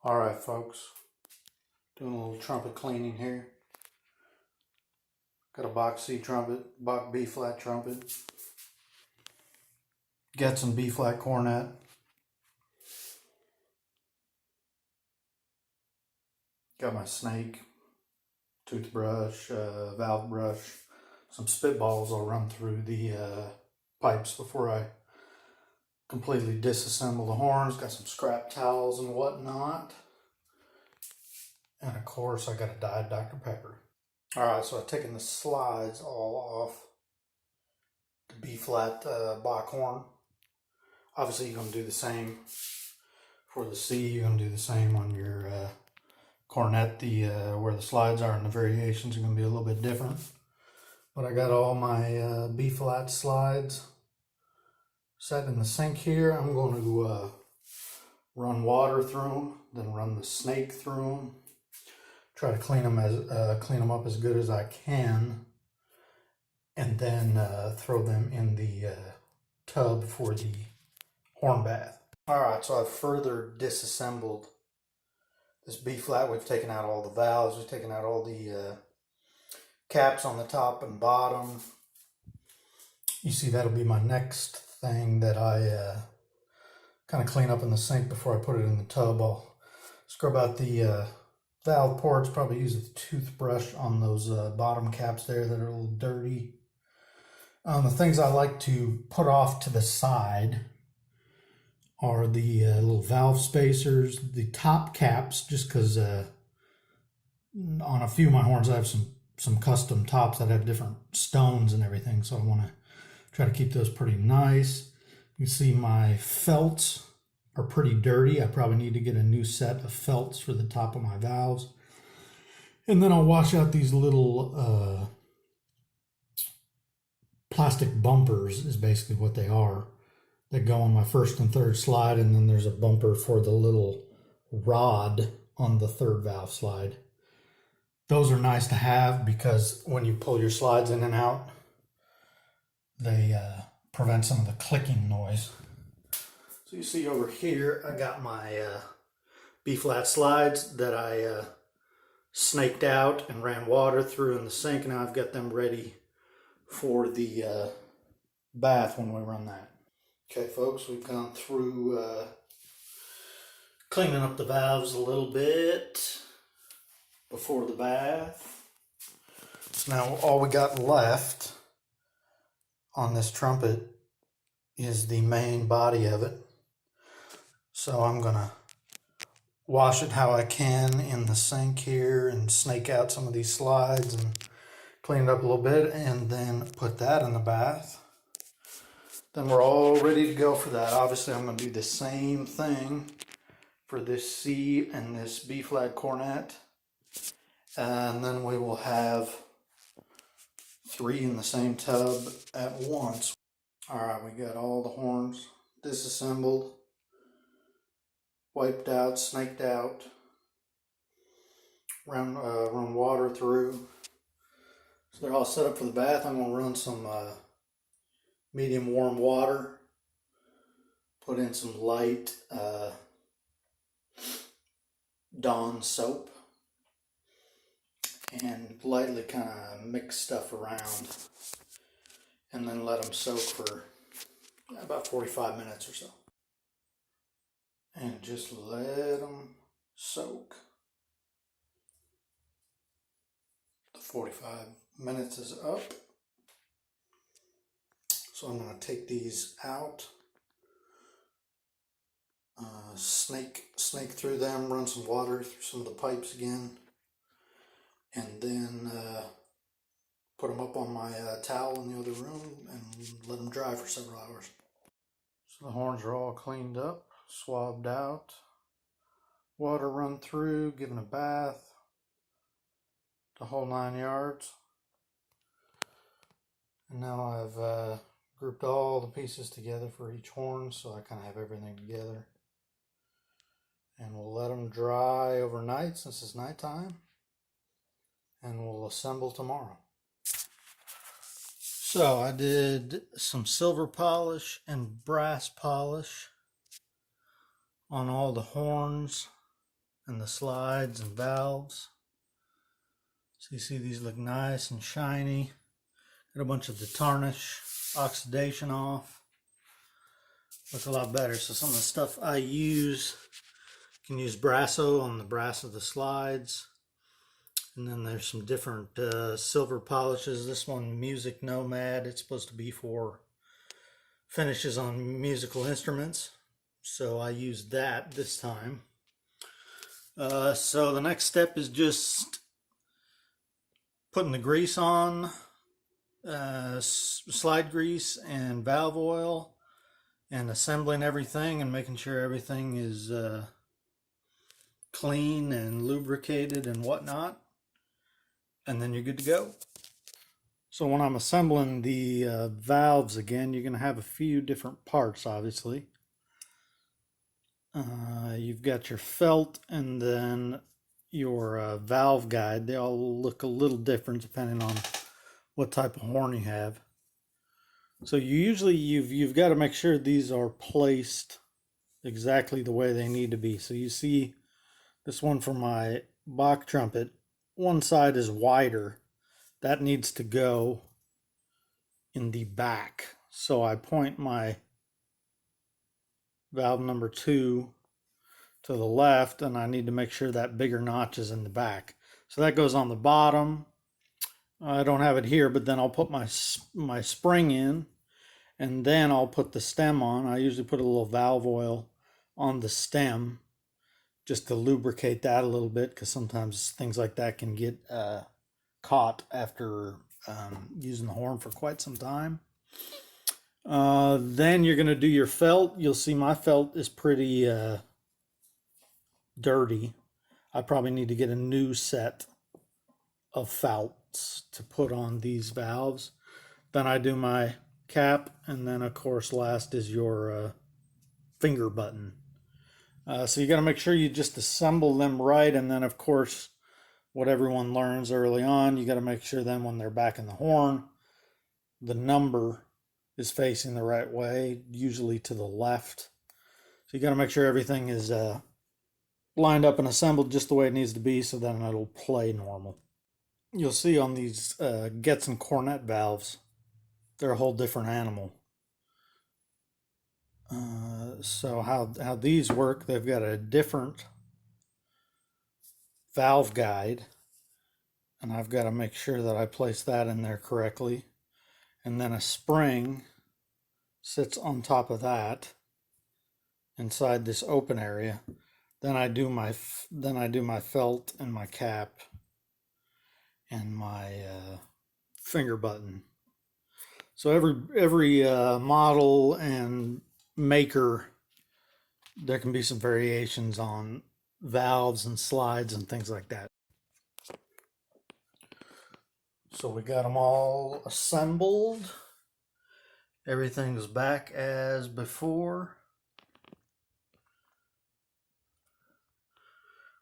Alright folks, doing a little trumpet cleaning here. Got a box C trumpet, Bach B flat trumpet, got some B flat cornet, got my snake, toothbrush, valve brush, some spitballs I'll run through the pipes before I completely disassemble the horns. Got some scrap towels and whatnot. And of course I got a dyed Dr. Pepper. Alright, so I've taken the slides all off the B flat Bach horn. Obviously you're going to do the same for the C. You're going to do the same on your cornet. The where the slides are and the variations are going to be a little bit different. But I got all my B flat slides set in the sink here. I'm going to run water through them, then run the snake through them. Try to clean them up as good as I can, and then throw them in the tub for the horn bath. Alright, so I've further disassembled this B flat. We've taken out all the valves, we've taken out all the caps on the top and bottom. You see, that'll be my next thing that I kind of clean up in the sink before I put it in the tub. I'll scrub out the valve ports, probably use a toothbrush on those bottom caps there that are a little dirty. The things I like to put off to the side are the little valve spacers, the top caps, just because on a few of my horns I have some custom tops that have different stones and everything, so I want to try to keep those pretty nice. You see my felts are pretty dirty. I probably need to get a new set of felts for the top of my valves. And then I'll wash out these little plastic bumpers, is basically what they are, that go on my first and third slide, and then there's a bumper for the little rod on the third valve slide. Those are nice to have because when you pull your slides in and out, they prevent some of the clicking noise. So you see over here, I got my B flat slides that I snaked out and ran water through in the sink. Now I've got them ready for the bath when we run that. Okay folks, we've gone through cleaning up the valves a little bit before the bath. So now all we got left on this trumpet is the main body of it. So I'm going to wash it how I can in the sink here and snake out some of these slides and clean it up a little bit, and then put that in the bath. Then we're all ready to go for that. Obviously I'm going to do the same thing for this C and this B flat cornet, and then we will have 3 in the same tub at once. Alright, we got all the horns disassembled, wiped out, snaked out, run water through. So they're all set up for the bath. I'm going to run some medium warm water, put in some light Dawn soap, and lightly kind of mix stuff around, and then let them soak for about 45 minutes or so. And just let them soak. The 45 minutes is up. So I'm going to take these out, snake through them, run some water through some of the pipes again, and then put them up on my towel in the other room and let them dry for several hours. So the horns are all cleaned up, swabbed out, water run through, given a bath, the whole 9 yards. And now I've grouped all the pieces together for each horn, so I kind of have everything together. And we'll let them dry overnight since it's nighttime, and we'll assemble tomorrow. So I did some silver polish and brass polish on all the horns and the slides and valves. So you see these look nice and shiny. Got a bunch of the tarnish, oxidation off. Look a lot better. So some of the stuff I use, you can use Brasso on the brass of the slides. And then there's some different silver polishes. This one, Music Nomad. It's supposed to be for finishes on musical instruments. So I used that this time. So the next step is just putting the grease on, slide grease and valve oil, and assembling everything and making sure everything is clean and lubricated and whatnot. And then you're good to go. So when I'm assembling the valves again, you're going to have a few different parts, obviously. You've got your felt and then your valve guide. They all look a little different depending on what type of horn you have. So you've got to make sure these are placed exactly the way they need to be. So you see this one for my Bach trumpet, one side is wider. That needs to go in the back. So I point my valve number 2 to the left, and I need to make sure that bigger notch is in the back. So that goes on the bottom. I don't have it here, but then I'll put my spring in, and then I'll put the stem on. I usually put a little valve oil on the stem just to lubricate that a little bit, because sometimes things like that can get caught after using the horn for quite some time. Then you're going to do your felt. You'll see my felt is pretty dirty. I probably need to get a new set of felts to put on these valves. Then I do my cap, and then of course last is your finger button. So you got to make sure you just assemble them right, and then of course what everyone learns early on, you got to make sure then when they're back in the horn, the number is facing the right way, usually to the left. So you got to make sure everything is lined up and assembled just the way it needs to be, so then it'll play normal. You'll see on these Getz and cornet valves, they're a whole different animal. So how these work, they've got a different valve guide, and I've got to make sure that I place that in there correctly. And then a spring sits on top of that inside this open area. Then I do my felt and my cap and my finger button. So every model and maker, there can be some variations on valves and slides and things like that. So we got them all assembled. Everything's back as before.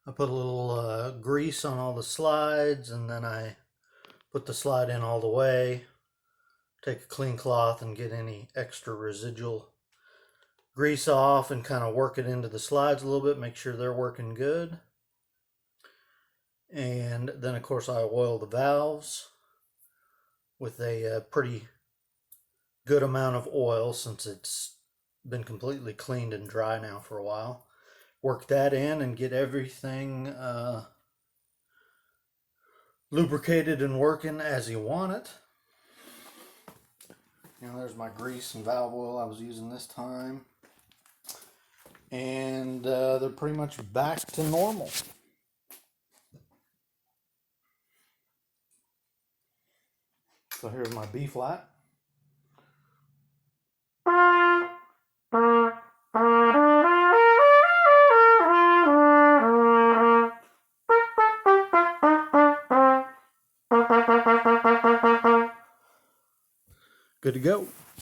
I put a little grease on all the slides, and then I put the slide in all the way. Take a clean cloth and get any extra residual grease off and kind of work it into the slides a little bit, make sure they're working good. And then of course I oil the valves with a pretty good amount of oil, since it's been completely cleaned and dry now for a while. Work that in and get everything lubricated and working as you want it. Now there's my grease and valve oil I was using this time. And they're pretty much back to normal. So here's my B flat. Good to go.